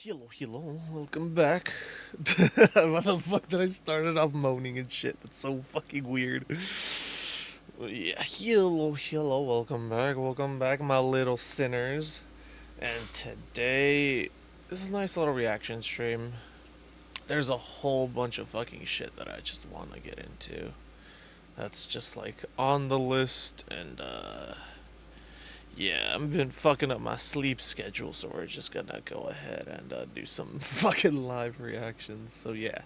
Hello, welcome back. Why the fuck did I start it off moaning and shit? That's so fucking weird. Well, yeah, hello, welcome back, my little sinners. And today is a nice little reaction stream. There's a whole bunch of fucking shit that I just want to get into. That's just like on the list, and yeah, I've been fucking up my sleep schedule, so we're just gonna go ahead and do some fucking live reactions. So yeah.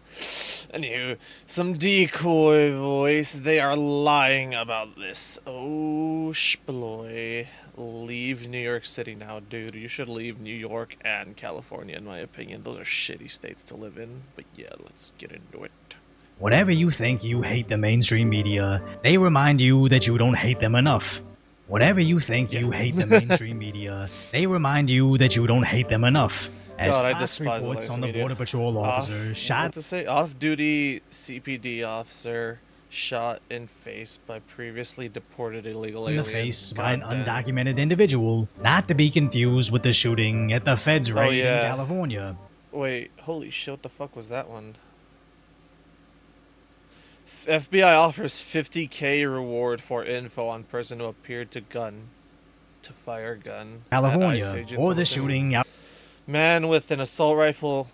Anywho, some decoy voice. They are lying about this. Oh, shploy. Leave New York City now, dude. You should leave New York and California, in my opinion. Those are shitty states to live in. But yeah, let's get into it. Whenever you think you hate the mainstream media, they remind you that you don't hate them enough. Whenever you think you hate the mainstream media, they remind you that you don't hate them enough. As God, I Fox despise reports the on the media. Border Patrol officer shot What to say? Off-duty CPD officer shot in face by previously deported illegal in the aliens. face by an undocumented individual, not to be confused with the shooting at the Fed's raid in California. Wait, holy shit, what the fuck was that one? FBI offers 50K reward for info on person who appeared to fire gun. California, or the shooting out. Man with an assault rifle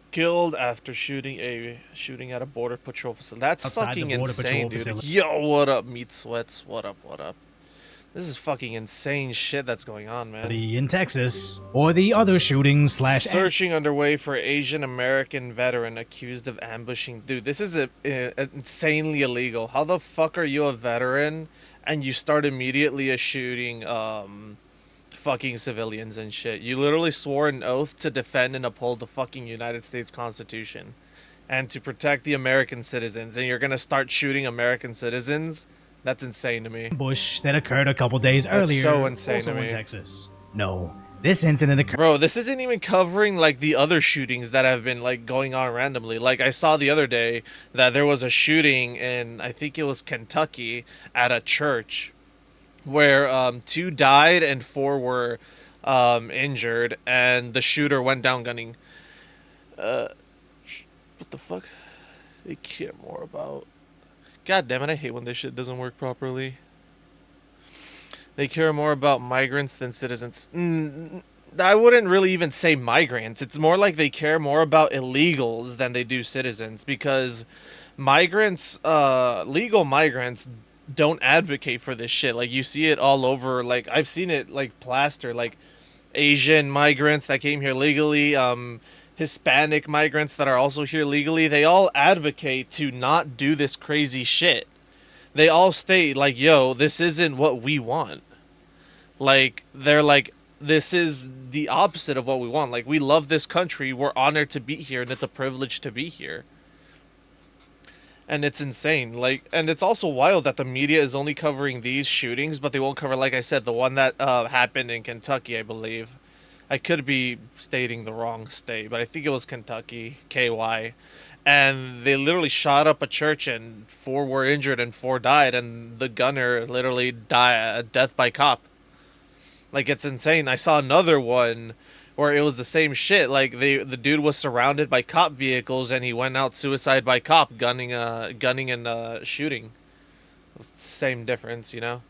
killed after shooting at a border patrol facility. That's fucking insane, dude. Yo, what up, meat sweats? What up? This is fucking insane shit that's going on, man. In Texas, or the other shooting / searching underway for Asian American veteran accused of ambushing. Dude, this is insanely illegal. How the fuck are you a veteran and you start immediately shooting fucking civilians and shit? You literally swore an oath to defend and uphold the fucking United States Constitution and to protect the American citizens, and you're gonna start shooting American citizens? That's insane to me. Ambush that occurred a couple days earlier, so insane also to me. in Texas. No, this incident occurred. Bro, this isn't even covering like the other shootings that have been like going on randomly. Like I saw the other day that there was a shooting in, I think it was Kentucky, at a church where 2 died and 4 were injured, and the shooter went down gunning. What the fuck? They care more about... God damn it, I hate when this shit doesn't work properly. They care more about migrants than citizens. I wouldn't really even say migrants. It's more like they care more about illegals than they do citizens, because migrants, legal migrants, don't advocate for this shit. Like, you see it all over. Like, I've seen it, like, plaster. Like, Asian migrants that came here legally, Hispanic migrants that are also here legally, they all advocate to not do this crazy shit. They all state, like, yo, this isn't what we want. Like, they're like, this is the opposite of what we want. Like, we love this country, we're honored to be here, and it's a privilege to be here. And it's insane. Like, and it's also wild that the media is only covering these shootings, but they won't cover, like I said, the one that happened in Kentucky, I believe. I could be stating the wrong state, but I think it was Kentucky, KY. And they literally shot up a church, and 4 were injured and 4 died, and the gunner literally died, death by cop. Like, it's insane. I saw another one where it was the same shit. Like, the dude was surrounded by cop vehicles, and he went out suicide by cop, gunning and shooting. Same difference, you know?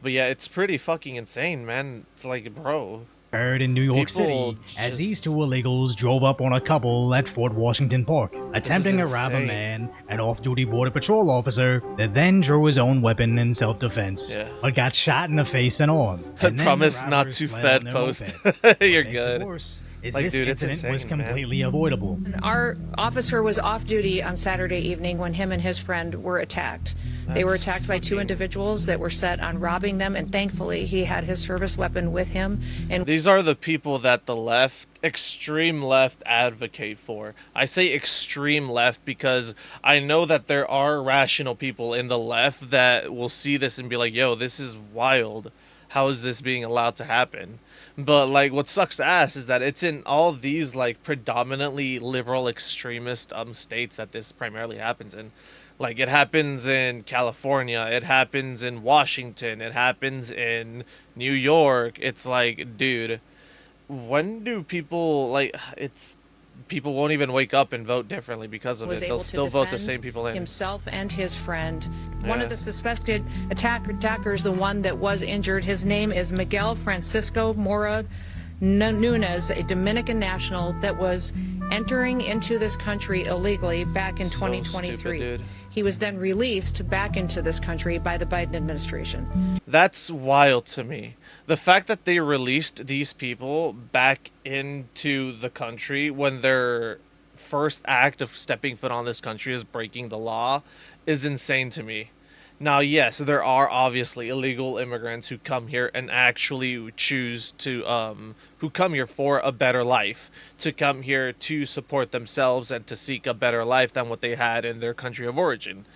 But yeah, it's pretty fucking insane, man. It's like, bro... Occurred in New York City as these 2 illegals drove up on a couple at Fort Washington Park, attempting to rob a man, an off-duty Border Patrol officer, that then drew his own weapon in self-defense, but got shot in the face and arm. I promise not to Fed post. You're good. Is like, this dude, incident insane, was completely avoidable. Our officer was off duty on Saturday evening when him and his friend were attacked. They were attacked by 2 individuals that were set on robbing them, and thankfully he had his service weapon with him. And these are the people that the left, extreme left, advocate for. I say extreme left because I know that there are rational people in the left that will see this and be like, yo, this is wild. How is this being allowed to happen? But, like, what sucks ass is that it's in all these, like, predominantly liberal extremist states that this primarily happens in. Like, it happens in California, it happens in Washington, it happens in New York. It's like, dude, when do people like it's people won't even wake up and vote differently because of was it. They'll able to still vote the defend same people in. himself and his friend. One of Yeah. the suspected attackers, the one that was injured, his name is Miguel Francisco Mora Nunez, a Dominican national that was entering into this country illegally back in So 2023. stupid, dude. He was then released back into this country by the Biden administration. That's wild to me. The fact that they released these people back into the country when their first act of stepping foot on this country is breaking the law is insane to me. Now, yes, there are obviously illegal immigrants who come here and actually choose to, who come here for a better life, to come here to support themselves and to seek a better life than what they had in their country of origin.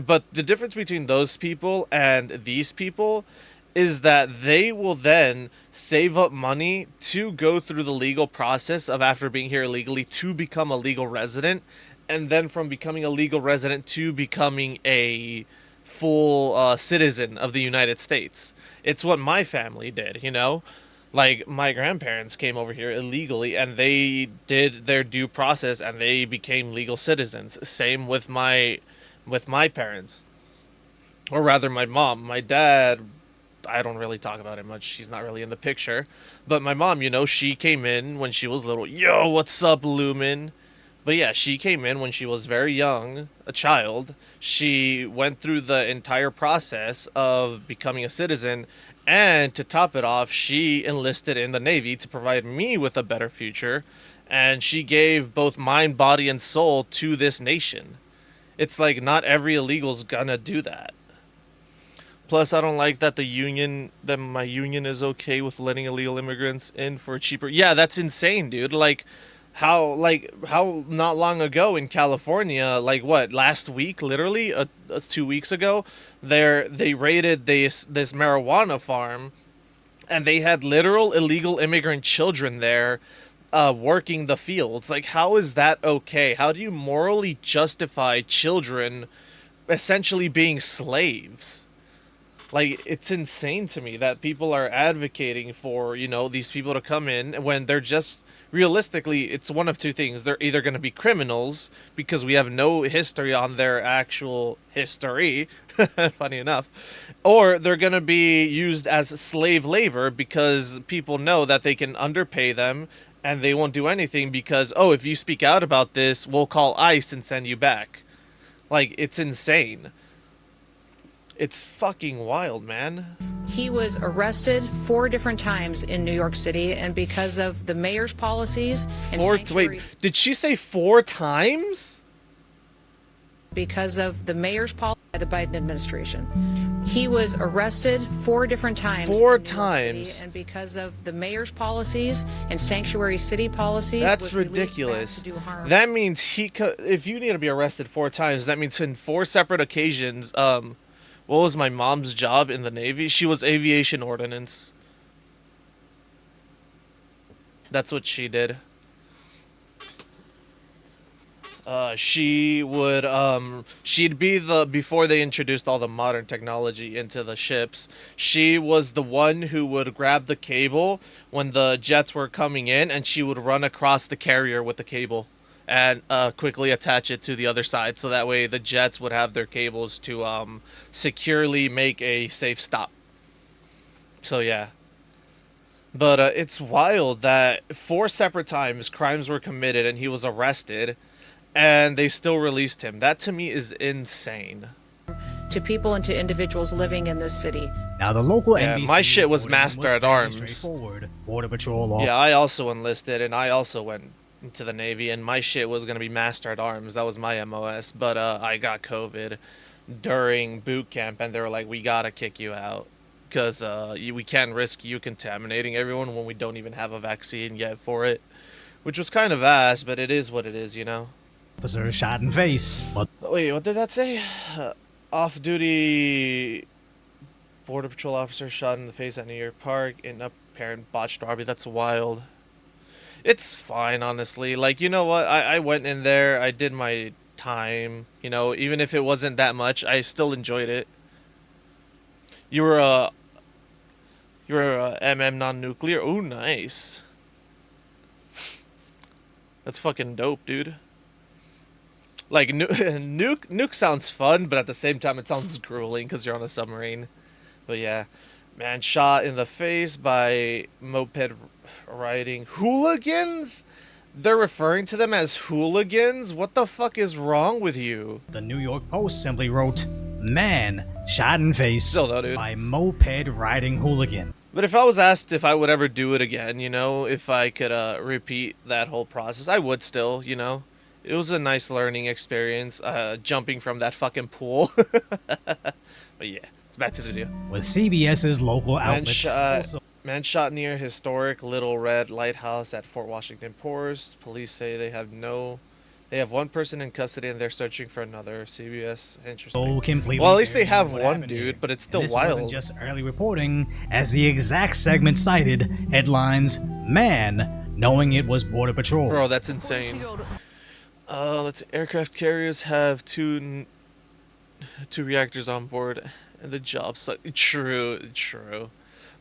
But the difference between those people and these people is that they will then save up money to go through the legal process of after being here illegally to become a legal resident, and then from becoming a legal resident to becoming a full citizen of the United States. It's what my family did, you know? Like, my grandparents came over here illegally and they did their due process and they became legal citizens. Same with my parents. Or rather my mom. My dad, I don't really talk about it much. She's not really in the picture. But my mom, you know, she came in when she was little. Yo, what's up, Lumen? But yeah, she came in when she was very young, a child. She went through the entire process of becoming a citizen, and to top it off, she enlisted in the Navy to provide me with a better future, and she gave both mind, body, and soul to this nation. It's like not every illegal's gonna do that. Plus, I don't like that that my union is okay with letting illegal immigrants in for cheaper. Yeah, that's insane, dude. How not long ago in California, like what, last week, literally, 2 weeks ago, they raided this marijuana farm, and they had literal illegal immigrant children there, working the fields. Like, how is that okay? How do you morally justify children essentially being slaves? Like, it's insane to me that people are advocating for, you know, these people to come in when they're just realistically, it's one of two things. They're either going to be criminals because we have no history on their actual history, funny enough, or they're going to be used as slave labor because people know that they can underpay them and they won't do anything because, oh, if you speak out about this, we'll call ICE and send you back. Like, it's insane. It's fucking wild, man. He was arrested 4 different times in New York City, and because of the mayor's policies and Wait, did she say 4 times? Because of the mayor's policy by the Biden administration. He was arrested 4 different times. 4 times. City, and because of the mayor's policies and sanctuary city policies. That's ridiculous. That means if you need to be arrested 4 times, that means in 4 separate occasions, what was my mom's job in the Navy? She was aviation ordnance. That's what she did. She'd be before they introduced all the modern technology into the ships, she was the one who would grab the cable when the jets were coming in, and she would run across the carrier with the cable and quickly attach it to the other side, so that way the jets would have their cables to securely make a safe stop. So yeah. But it's wild that 4 separate times crimes were committed and he was arrested, and they still released him. That to me is insane. To people and to individuals living in this city. Now the local NBC my shit was Master at Arms. Straightforward. Border Patrol law. Yeah, I also enlisted and I also went into the Navy, and my shit was gonna be Master at Arms. That was my MOS, but I got COVID during boot camp, and they were like, "We gotta kick you out because we can't risk you contaminating everyone when we don't even have a vaccine yet for it," which was kind of ass, but it is what it is, you know. Officer shot in face. But wait, what did that say? Off-duty Border Patrol officer shot in the face at New York Park in apparent botched robbery. That's wild. It's fine, honestly. Like, you know what? I went in there. I did my time. You know, even if it wasn't that much, I still enjoyed it. You were a MM non-nuclear. Oh, nice. That's fucking dope, dude. Like nuke sounds fun, but at the same time it sounds grueling because you're on a submarine. But yeah, man, shot in the face by moped riding hooligans. They're referring to them as hooligans. What the fuck is wrong with you? The New York Post simply wrote, "Man shot in face Still though, dude. by moped riding hooligan." But if I was asked if I would ever do it again, you know, if I could repeat that whole process, I would still, you know. It was a nice learning experience, jumping from that fucking pool. But yeah, it's back to the video. With CBS's local outlets also Man shot near historic Little Red Lighthouse at Fort Washington Post. Police say they have one person in custody and they're searching for another. CBS, interesting. completely. Well, at least they have what one happened dude, here. but it's still And this wild. wasn't just early reporting, as the exact segment cited headlines, "Man knowing it was Border Patrol." Bro, that's insane. Let's see. Aircraft carriers have two reactors on board, and the job suck. True.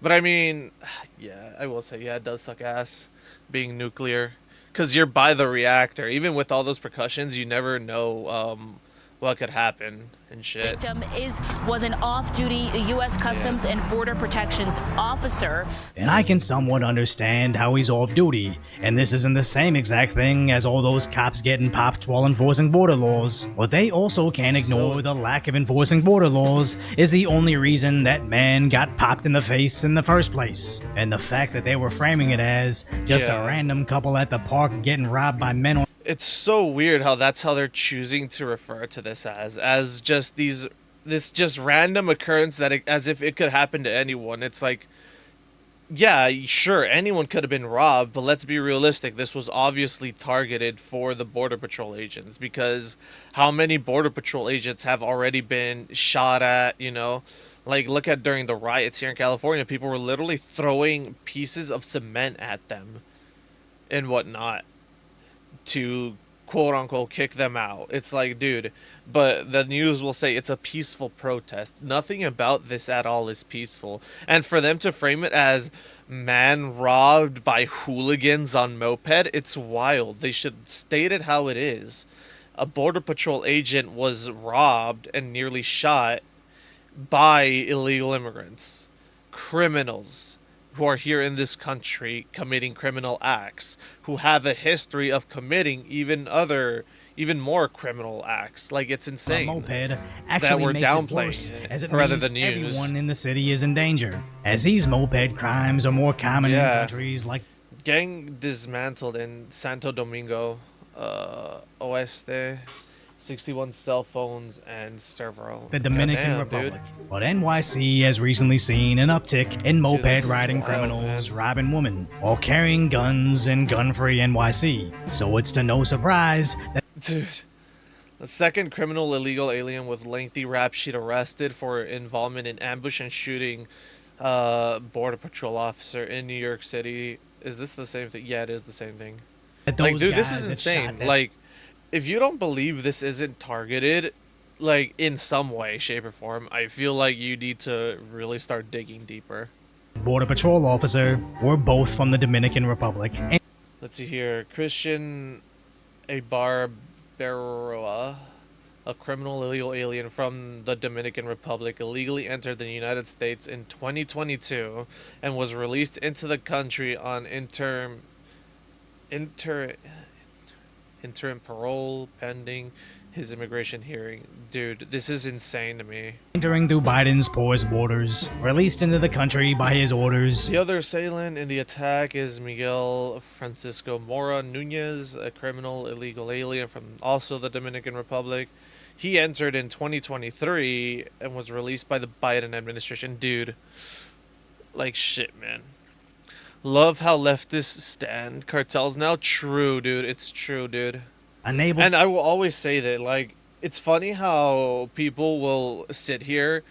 But I mean, yeah, I will say, yeah, it does suck ass being nuclear, because you're by the reactor. Even with all those precautions, you never know what could happen and shit. Victim was an off-duty U.S. Customs and Border Protections officer. And I can somewhat understand how he's off duty, and this isn't the same exact thing as all those cops getting popped while enforcing border laws. But they also can't ignore the lack of enforcing border laws is the only reason that man got popped in the face in the first place. And the fact that they were framing it as just a random couple at the park getting robbed by men on It's so weird how that's how they're choosing to refer to this as just this just random occurrence that as if it could happen to anyone. It's like, yeah, sure, anyone could have been robbed, but let's be realistic. This was obviously targeted for the Border Patrol agents, because how many Border Patrol agents have already been shot at, you know? Like, look at during the riots here in California, people were literally throwing pieces of cement at them and whatnot to quote unquote kick them out. It's like, dude, but the news will say it's a peaceful protest. Nothing about this at all is peaceful. And for them to frame it as man robbed by hooligans on moped, it's wild. They should state it how it is. A Border Patrol agent was robbed and nearly shot by illegal immigrants, criminals who are here in this country committing criminal acts, who have a history of committing even more criminal acts. Like, it's insane. moped actually we're makes downplaying it worse, it, as it rather means than news. everyone in the city is in danger, as these moped crimes are more common in countries like Gang dismantled in Santo Domingo, Oeste. 61 cell phones and several. the Dominican Goddamn, Republic. But NYC has recently seen an uptick in moped this is riding wild, criminals man. robbing women while carrying guns in gun-free NYC. So it's to no surprise that Dude, the second criminal illegal alien with lengthy rap sheet arrested for involvement in ambush and shooting Border Patrol officer in New York City. Is this the same thing? Yeah, it is the same thing. those Like, dude, this guys is that insane. shot that Like, if you don't believe this isn't targeted, like, in some way, shape, or form, I feel like you need to really start digging deeper. Border Patrol officer were both from the Dominican Republic. And Let's see here. Christian Ibarberoa, a criminal illegal alien from the Dominican Republic, illegally entered the United States in 2022 and was released into the country on interim parole pending his immigration hearing. Dude, this is insane to me. entering through Biden's porous borders, released into the country by his orders. The other assailant in the attack is Miguel Francisco Mora Nunez, a criminal illegal alien from also the Dominican Republic. He entered in 2023 and was released by the Biden administration. Dude, like, shit, man. Love how leftists stand. Cartels now. True, dude. It's true, dude. Unable And I will always say that, like, it's funny how people will sit here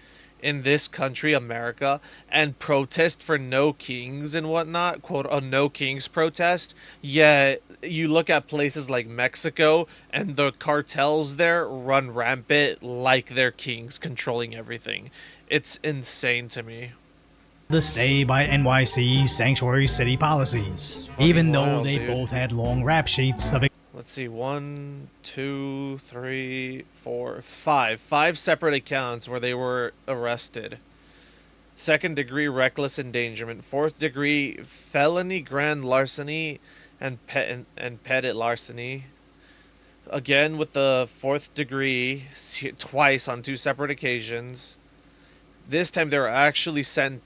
in this country, America, and protest for no kings and whatnot, quote, a no kings protest. Yet you look at places like Mexico and the cartels there run rampant like they're kings controlling everything. It's insane to me. to stay by NYC sanctuary city policies, even though wild, they dude. both had long rap sheets of Let's see, 1, 2, 3, 4, 5. 5 separate accounts where they were arrested. Second degree reckless endangerment, fourth degree felony grand larceny, and petty larceny. Again with the fourth degree, twice on 2 separate occasions. This time they were actually sent.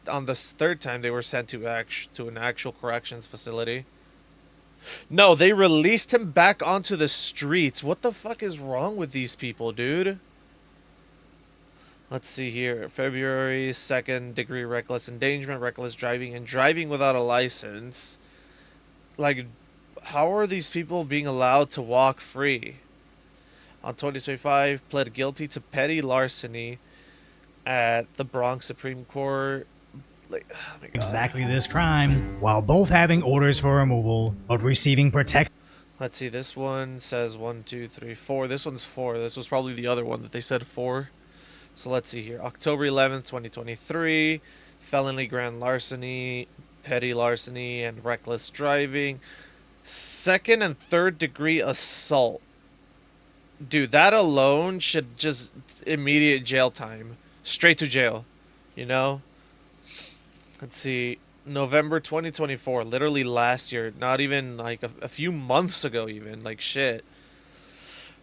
On the third time they were sent to an actual corrections facility. No, they released him back onto the streets. What the fuck is wrong with these people, dude? Let's see here. February 2nd, degree reckless endangerment, reckless driving, and driving without a license. Like, how are these people being allowed to walk free? On 2025, pled guilty to petty larceny at the Bronx Supreme Court. Like, oh my God. exactly this crime, while both having orders for removal, but receiving protection. Let's see, this one says 1, 2, 3, 4. This one's 4. This was probably the other one that they said 4. So let's see here. October 11th, 2023. Felony grand larceny, petty larceny, and reckless driving. Second and third degree assault. Dude, that alone should just immediate jail time. Straight to jail. You know? Let's see. November 2024. Literally last year. Not even like a few months ago even. Like shit.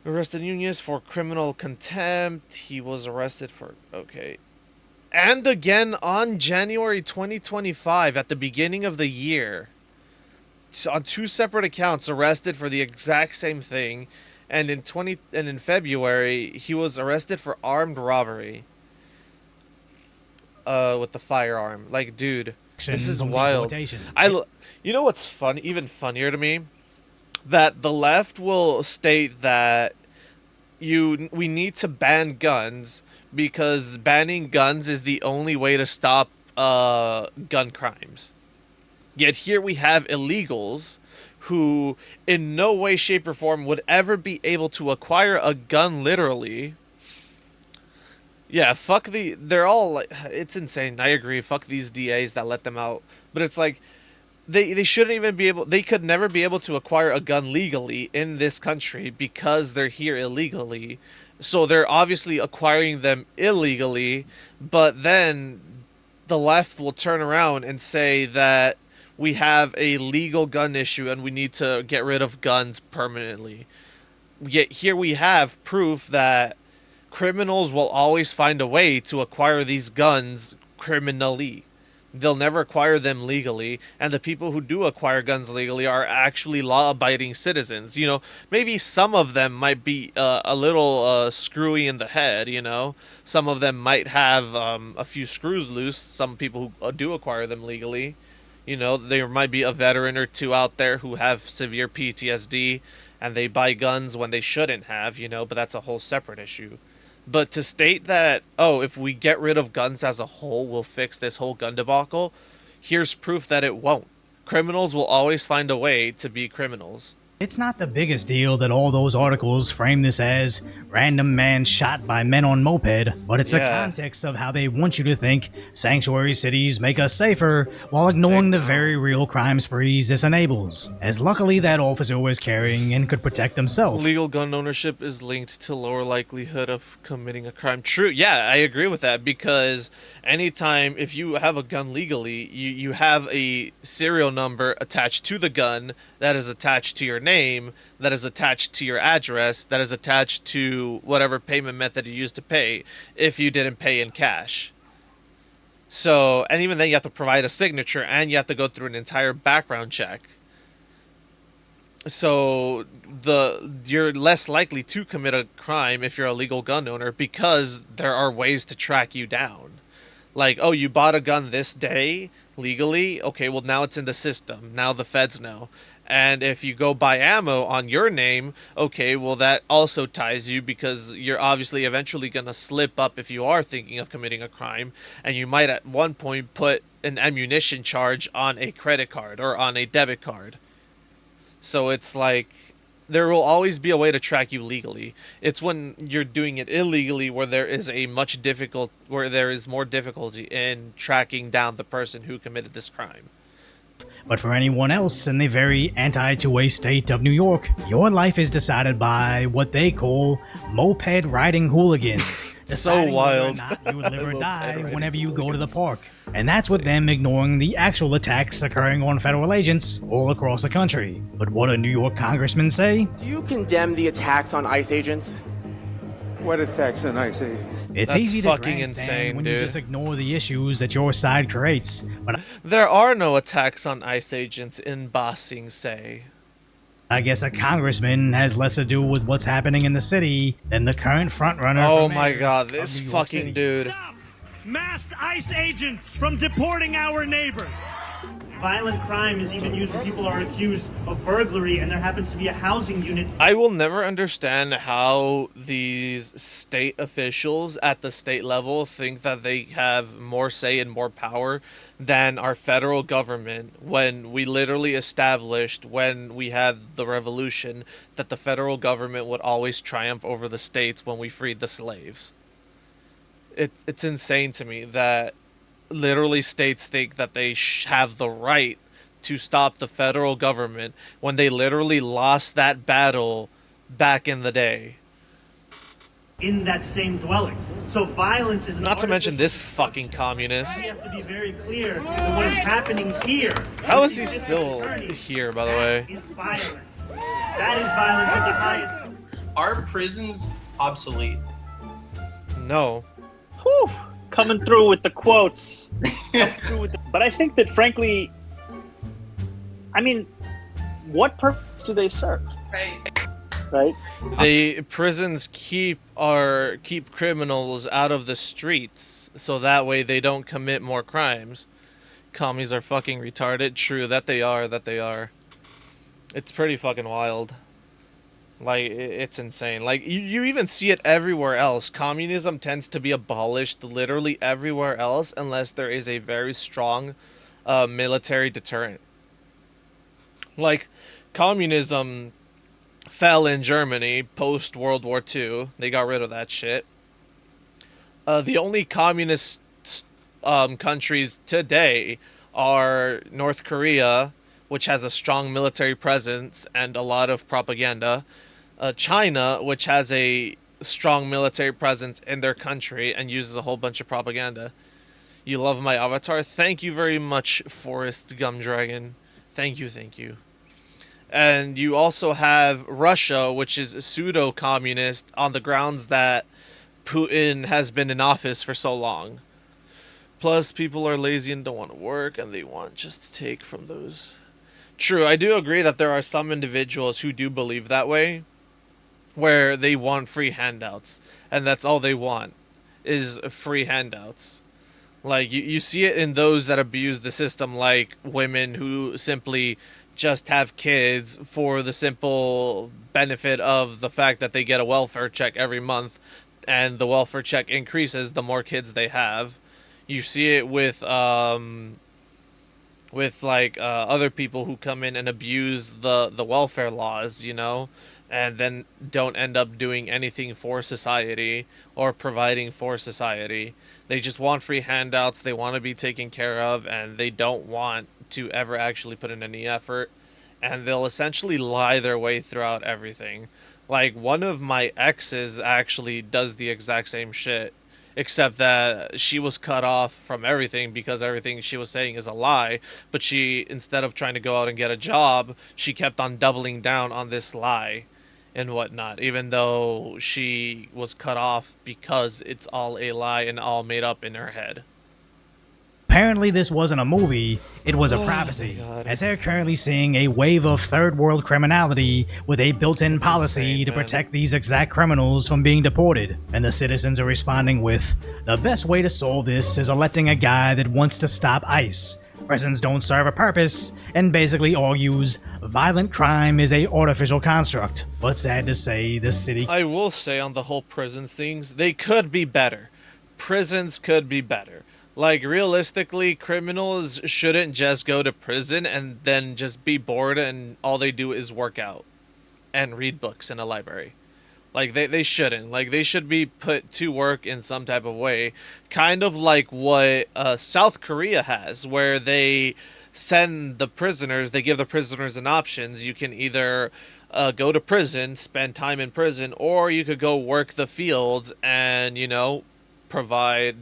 Arrested Nunez for criminal contempt. He was arrested for... Okay. And again on January 2025 at the beginning of the year. On 2 separate accounts arrested for the exact same thing. And in February he was arrested for armed robbery. With the firearm. Like, dude, this is wild. You know what's fun? Even funnier to me? That the left will state that we need to ban guns because banning guns is the only way to stop gun crimes. Yet here we have illegals who in no way, shape, or form would ever be able to acquire a gun literally. Yeah, they're all like, it's insane. I agree. Fuck these DAs that let them out. But it's like, they shouldn't even be able, they could never be able to acquire a gun legally in this country because they're here illegally. So they're obviously acquiring them illegally, but then the left will turn around and say that we have a legal gun issue and we need to get rid of guns permanently. Yet here we have proof that criminals will always find a way to acquire these guns criminally. They'll never acquire them legally, and the people who do acquire guns legally are actually law-abiding citizens. You know, maybe some of them might be a little screwy in the head, you know. Some of them might have a few screws loose, some people who do acquire them legally. You know, there might be a veteran or two out there who have severe PTSD, and they buy guns when they shouldn't have, you know, but that's a whole separate issue. But to state that, oh, if we get rid of guns as a whole, we'll fix this whole gun debacle, here's proof that it won't. Criminals will always find a way to be criminals. It's not the biggest deal that all those articles frame this as random man shot by men on moped, but it's the context of how they want you to think sanctuary cities make us safer while ignoring the very real crime sprees this enables, as luckily that officer was carrying and could protect himself. Legal gun ownership is linked to lower likelihood of committing a crime. True, yeah, I agree with that, because anytime if you have a gun legally, you have a serial number attached to the gun that is attached to your name, that is attached to your address, that is attached to whatever payment method you used to pay if you didn't pay in cash. So, and even then you have to provide a signature and you have to go through an entire background check. So you're less likely to commit a crime if you're a legal gun owner because there are ways to track you down. Like, oh, you bought a gun this day legally? Okay, well now it's in the system. Now the feds know. And if you go buy ammo on your name, okay, well that also ties you because you're obviously eventually going to slip up if you are thinking of committing a crime. And you might at one point put an ammunition charge on a credit card or on a debit card. So it's like, there will always be a way to track you legally. It's when you're doing it illegally where there is more difficulty in tracking down the person who committed this crime. But for anyone else in the very anti-2A state of New York, your life is decided by what they call moped riding hooligans. So wild. Whether or not you would live or die whenever you go to the park. And that's with them ignoring the actual attacks occurring on federal agents all across the country. But what do New York congressmen say? Do you condemn the attacks on ICE agents? What attacks on ICE agents? It's That's easy to fucking grandstand insane, when dude. you just ignore the issues that your side creates. But There are no attacks on ICE agents in Ba Sing Se. I guess a congressman has less to do with what's happening in the city than the current frontrunner. Oh for my mayor god, of this New York fucking City. dude. Stop mass ICE agents from deporting our neighbors. Violent crime is even used when people are accused of burglary and there happens to be a housing unit. I will never understand how these state officials at the state level think that they have more say and more power than our federal government, when we literally established, when we had the revolution, that the federal government would always triumph over the states when we freed the slaves. It's insane to me that literally states think that they have the right to stop the federal government when they literally lost that battle back in the day. In that same dwelling. So violence is an Not to mention artificial this fucking communist. We have to be very clear that what is happening here. How is he with the still attorney, here, by the that way? is violence. That is violence of the highest. Are prisons obsolete? No. Whew, coming through with the quotes. But I think that, frankly, I mean, what purpose do they serve? Right? The prisons keep criminals out of the streets so that way they don't commit more crimes. Commies are fucking retarded. True, that they are. It's pretty fucking wild. Like, it's insane. Like, you even see it everywhere else. Communism tends to be abolished literally everywhere else unless there is a very strong military deterrent. Like, communism fell in Germany post World War II. They got rid of that shit. The only communist countries today are North Korea, which has a strong military presence and a lot of propaganda. China, which has a strong military presence in their country and uses a whole bunch of propaganda. You love my avatar? Thank you very much, Forrest Gumdragon. Thank you. And you also have Russia, which is pseudo-communist on the grounds that Putin has been in office for so long. Plus, people are lazy and don't want to work, and they want just to take from those. True, I do agree that there are some individuals who do believe that way, where they want free handouts, and that's all they want, is free handouts. Like, you see it in those that abuse the system, like women who simply just have kids for the simple benefit of the fact that they get a welfare check every month, and the welfare check increases the more kids they have. You see it with other people who come in and abuse the welfare laws, you know, and then don't end up doing anything for society or providing for society. They just want free handouts, they want to be taken care of, and they don't want to ever actually put in any effort, and they'll essentially lie their way throughout everything. Like, one of my exes actually does the exact same shit, except that she was cut off from everything because everything she was saying is a lie, but she, instead of trying to go out and get a job, she kept on doubling down on this lie and whatnot, even though she was cut off because it's all a lie and all made up in her head. Apparently this wasn't a movie, it was a prophecy, as they're currently seeing a wave of third world criminality with a built-in policy to protect these exact criminals from being deported, and the citizens are responding with, the best way to solve this is electing a guy that wants to stop ICE. Prisons don't serve a purpose, and basically argues violent crime is a artificial construct. But sad to say, the city... I will say on the whole prisons things, they could be better. Prisons could be better. Like, realistically, criminals shouldn't just go to prison and then just be bored and all they do is work out. and read books in a library. Like, they shouldn't. Like, they should be put to work in some type of way. Kind of like what South Korea has, where they send the prisoners, they give the prisoners an options. You can either go to prison, spend time in prison, or you could go work the fields and, you know,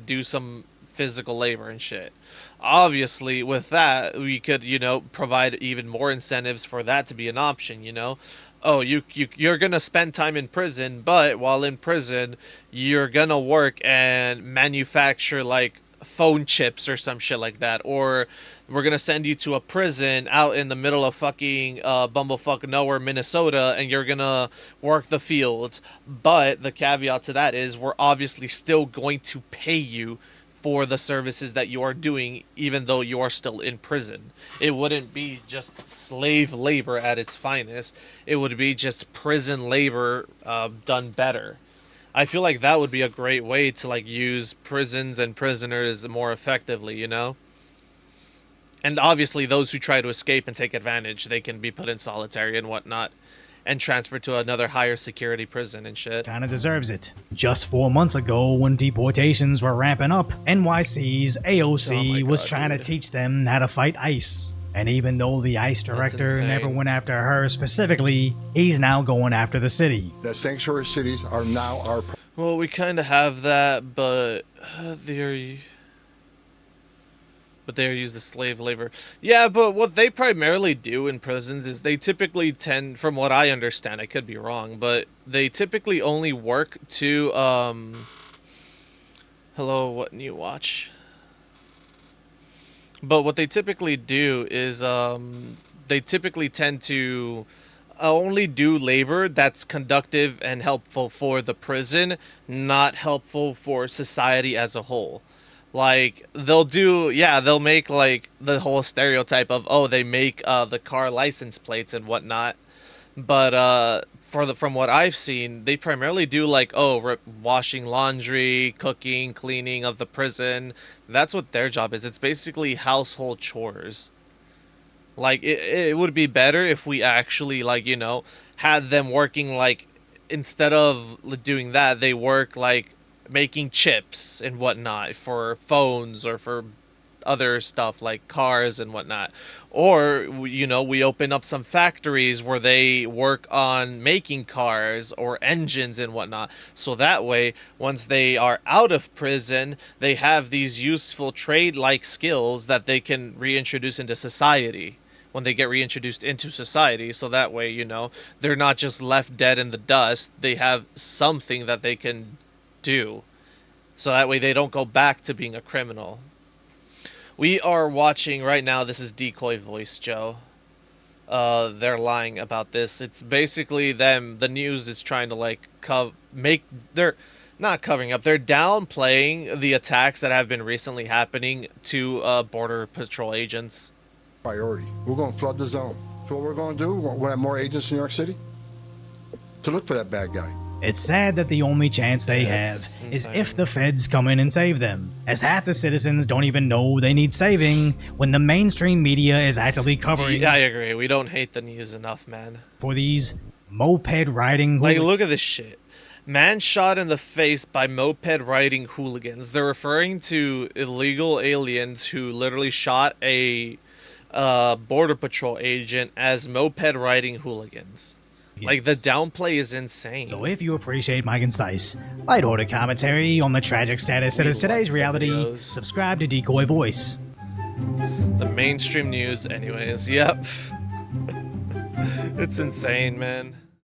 do some physical labor and shit. Obviously, with that, we could, you know, provide even more incentives for that to be an option, you know? Oh, you're gonna spend time in prison, but while in prison, you're gonna work and manufacture like phone chips or some shit like that, or we're gonna send you to a prison out in the middle of fucking bumblefuck nowhere, Minnesota, and you're gonna work the fields. But the caveat to that is we're obviously still going to pay you for the services that you are doing, even though you are still in prison. It wouldn't be just slave labor at its finest. It would be just prison labor done better. I feel like that would be a great way to like use prisons and prisoners more effectively, you know? And obviously those who try to escape and take advantage, they can be put in solitary and whatnot and transferred to another higher security prison and shit. Kinda deserves it. Just 4 months ago, when deportations were ramping up, NYC's AOC was trying to teach them how to fight ICE. And even though the ICE director never went after her specifically, he's now going after the city. The sanctuary cities are now our... Well, we kind of have that, but they use the slave labor. Yeah, but what they primarily do in prisons is they typically tend, from what I understand, I could be wrong, but they typically only work to, hello, what new watch? But what they typically do is, they typically tend to only do labor that's conductive and helpful for the prison, not helpful for society as a whole. Like, they'll make, like, the whole stereotype of, oh, they make, the car license plates and whatnot. But, from what I've seen, they primarily do, like, washing laundry, cooking, cleaning of the prison. That's what their job is. It's basically household chores. Like, it would be better if we actually, like, you know, had them working, like, instead of doing that, they work, like, making chips and whatnot for phones or for other stuff like cars and whatnot. Or, you know, we open up some factories where they work on making cars or engines and whatnot. So that way, once they are out of prison, they have these useful trade-like skills that they can reintroduce into society when they get reintroduced into society. So that way, you know, they're not just left dead in the dust. They have something that they can do, so that way they don't go back to being a criminal. We are watching right now, this is Decoy Voice, Joe. They're lying about this. It's basically them, the news is trying to like they're not covering up, they're downplaying the attacks that have been recently happening to border patrol agents. Priority. We're going to flood the zone. So what we're going to do, we'll have more agents in New York City to look for that bad guy. It's sad that the only chance they have is if the feds come in and save them, as half the citizens don't even know they need saving when the mainstream media is actively covering. Yeah, I agree. We don't hate the news enough, man. For these moped riding... Like, look at this shit. Man shot in the face by moped riding hooligans. They're referring to illegal aliens who literally shot a border patrol agent as moped riding hooligans. Like, the downplay is insane. So if you appreciate my concise, light-hearted commentary on the tragic status that is today's reality, subscribe to Decoy Voice. The mainstream news anyways, yep. It's insane, man.